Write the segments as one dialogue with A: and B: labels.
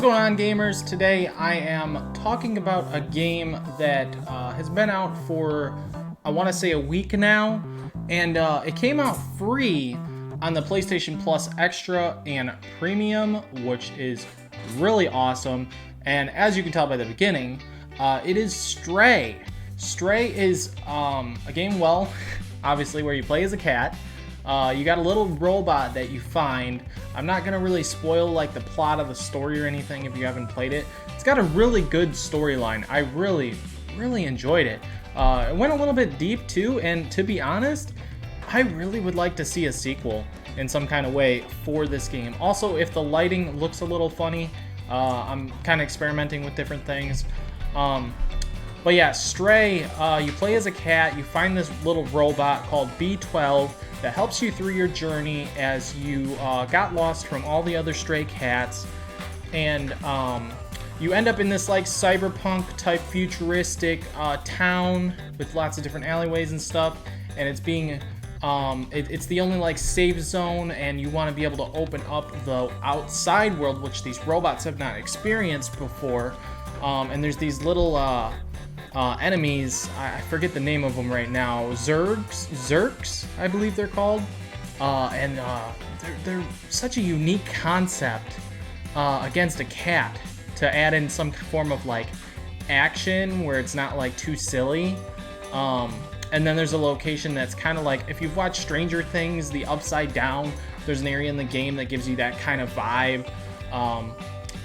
A: going on, gamers? Today I am talking about a game that has been out for, I want to say, a week now, and it came out free on the PlayStation Plus Extra and Premium, which is really awesome. And as you can tell by the beginning, it is Stray. Stray is a game, well, obviously, where you play as a cat. You got a little robot that you find. I'm not gonna really spoil like the plot of the story or anything if you haven't played it. It's got a really good storyline. I really enjoyed it. It went a little bit deep too, and to be honest, I really would like to see a sequel in some kind of way for this game. Also, if the lighting looks a little funny, I'm kind of experimenting with different things. But yeah, Stray, you play as a cat, you find this little robot called B12 that helps you through your journey as you got lost from all the other stray cats, and you end up in this like cyberpunk type futuristic town with lots of different alleyways and stuff, and it's being it's the only like safe zone, and you want to be able to open up the outside world, which these robots have not experienced before. And there's these little enemies, I forget the name of them right now, Zurks, I believe they're called, and they're such a unique concept against a cat, to add in some form of like action where it's not like too silly. And then there's a location that's kind of like, if you've watched Stranger Things, the Upside Down, there's an area in the game that gives you that kind of vibe.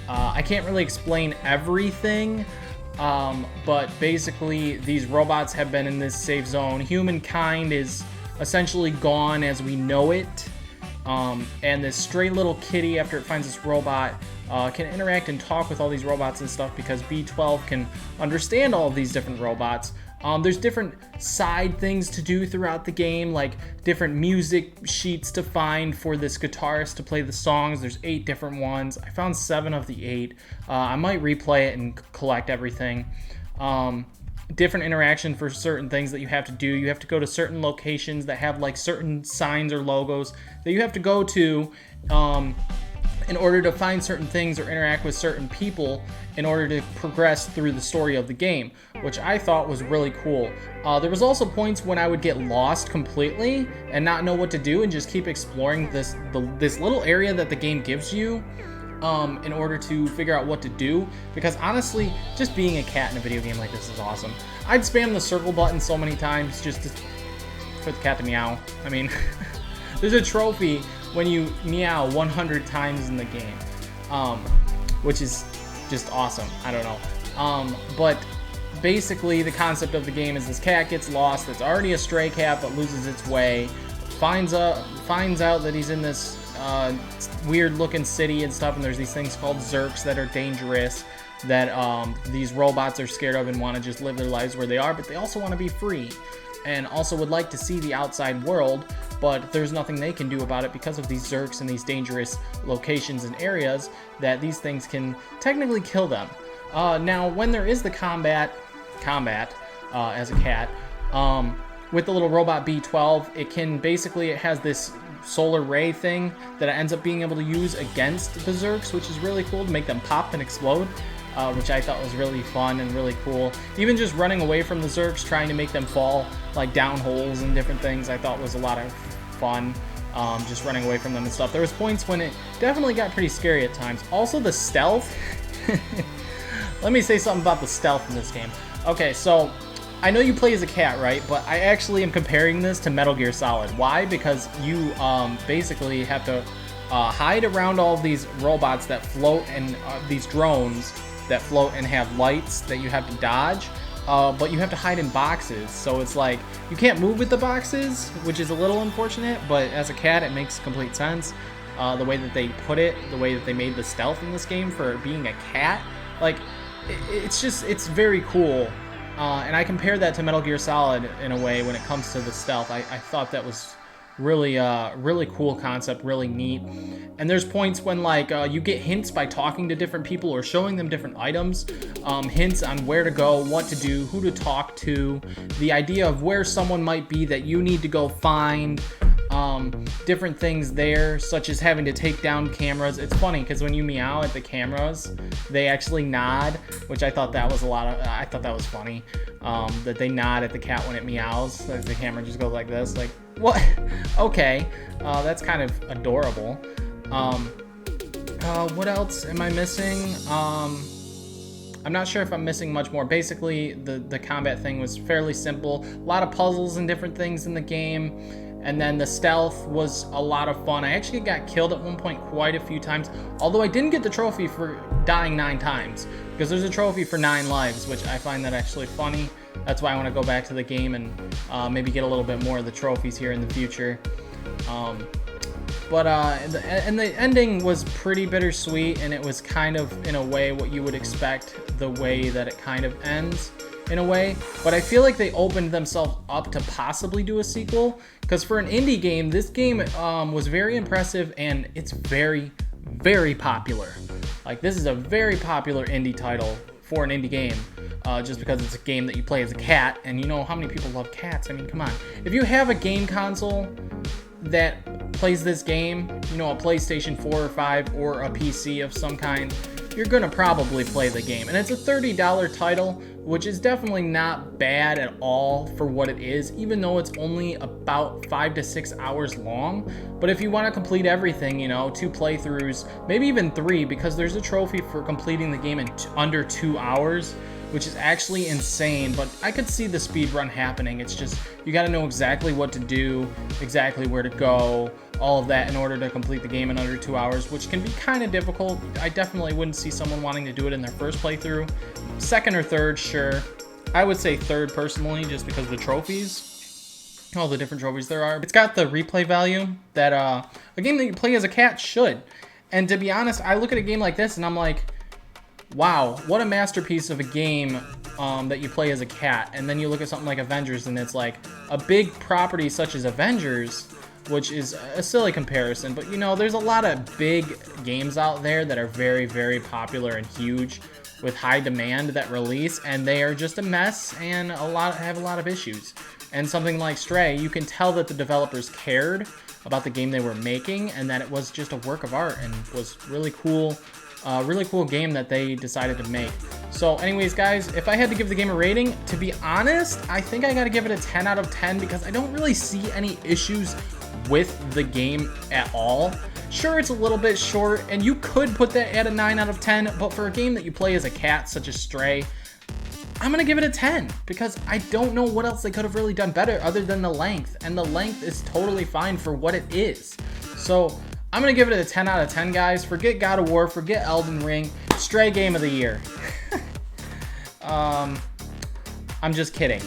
A: I can't really explain everything, but basically these robots have been in this safe zone. Humankind is essentially gone as we know it, and this stray little kitty, after it finds this robot, can interact and talk with all these robots and stuff because B12 can understand all of these different robots. There's different side things to do throughout the game, like different music sheets to find for this guitarist to play the songs. There's 8 different ones. I found 7 of the 8. I might replay it and collect everything. Different interaction for certain things that you have to do. You have to go to certain locations that have like certain signs or logos that you have to go to in order to find certain things or interact with certain people in order to progress through the story of the game, which I thought was really cool. There was also points when I would get lost completely and not know what to do and just keep exploring this little area that the game gives you in order to figure out what to do, because honestly, just being a cat in a video game like this is awesome. I'd spam the circle button so many times just for the cat to meow. I mean, there's a trophy when you meow 100 times in the game, which is just awesome. I don't know. But basically the concept of the game is this cat gets lost. It's already a stray cat but loses its way, finds out that he's in this weird looking city and stuff, and there's these things called Zurks that are dangerous, that these robots are scared of and want to just live their lives where they are, but they also want to be free and also would like to see the outside world, but there's nothing they can do about it because of these Zurks and these dangerous locations and areas that these things can technically kill them. Now, when there is the combat as a cat, with the little robot B12, it has this solar ray thing that it ends up being able to use against the Zurks, which is really cool, to make them pop and explode, which I thought was really fun and really cool. Even just running away from the Zurks, trying to make them fall like down holes and different things, I thought was a lot of fun, just running away from them and stuff. There was points when it definitely got pretty scary at times. Also, the stealth. Let me say something about the stealth in this game. Okay, so I know you play as a cat, right? But I actually am comparing this to Metal Gear Solid. Why? Because you basically have to hide around all of these robots that float, and these drones that float and have lights that you have to dodge. But you have to hide in boxes, so it's like you can't move with the boxes, which is a little unfortunate, but as a cat it makes complete sense. The way that they put it, the way that they made the stealth in this game for being a cat, like it's very cool. And I compare that to Metal Gear Solid in a way when it comes to the stealth. I thought that was really cool concept, really neat. And there's points when like you get hints by talking to different people or showing them different items, hints on where to go, what to do, who to talk to, the idea of where someone might be that you need to go find. different things there, such as having to take down cameras. It's funny because when you meow at the cameras, they actually nod, which I thought that was I thought that was funny, that they nod at the cat when it meows. Like the camera just goes like this, like, what? Okay, that's kind of adorable. What else am I missing? I'm not sure if I'm missing much more. Basically, the combat thing was fairly simple. A lot of puzzles and different things in the game. And then the stealth was a lot of fun. I actually got killed at one point quite a few times, although I didn't get the trophy for dying 9 times, because there's a trophy for 9 lives, which I find that actually funny. That's why I want to go back to the game and maybe get a little bit more of the trophies here in the future. And the ending was pretty bittersweet, and it was kind of, in a way, what you would expect the way that it kind of ends, in a way. But I feel like they opened themselves up to possibly do a sequel, because for an indie game, this game was very impressive, and it's very, very popular. Like, this is a very popular indie title for an indie game, just because it's a game that you play as a cat, and you know how many people love cats. I mean, come on. If you have a game console that plays this game, you know, a PlayStation 4 or 5 or a PC of some kind, you're gonna probably play the game. And it's a $30 title, which is definitely not bad at all for what it is, even though it's only about 5 to 6 hours long. But if you want to complete everything, you know, 2 playthroughs, maybe even 3, because there's a trophy for completing the game in under 2 hours, which is actually insane. But I could see the speed run happening. It's just, you got to know exactly what to do, exactly where to go, all of that in order to complete the game in under 2 hours, which can be kind of difficult. I definitely wouldn't see someone wanting to do it in their first playthrough. Second or third, sure. I would say third personally, just because of the trophies, all the different trophies there are. It's got the replay value that a game that you play as a cat should. And to be honest, I look at a game like this and I'm like, wow, what a masterpiece of a game that you play as a cat. And then you look at something like Avengers, and it's like a big property such as Avengers, which is a silly comparison, but you know, there's a lot of big games out there that are very, very popular and huge with high demand that release, and they are just a mess and have a lot of issues. And something like Stray, you can tell that the developers cared about the game they were making, and that it was just a work of art and was really cool game that they decided to make. So anyways, guys, if I had to give the game a rating, to be honest, I think I gotta give it a 10 out of 10, because I don't really see any issues with the game at all. Sure, it's a little bit short, and you could put that at a 9 out of 10, but for a game that you play as a cat, such as Stray, I'm gonna give it a 10, because I don't know what else they could have really done better other than the length, and the length is totally fine for what it is. So I'm gonna give it a 10 out of 10, guys. Forget God of War, forget Elden Ring, Stray game of the year. I'm just kidding.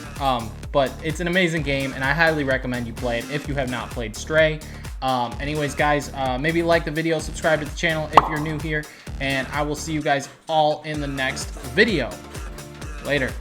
A: But it's an amazing game, and I highly recommend you play it if you have not played Stray. Anyways, guys, maybe like the video, subscribe to the channel if you're new here, and I will see you guys all in the next video. Later.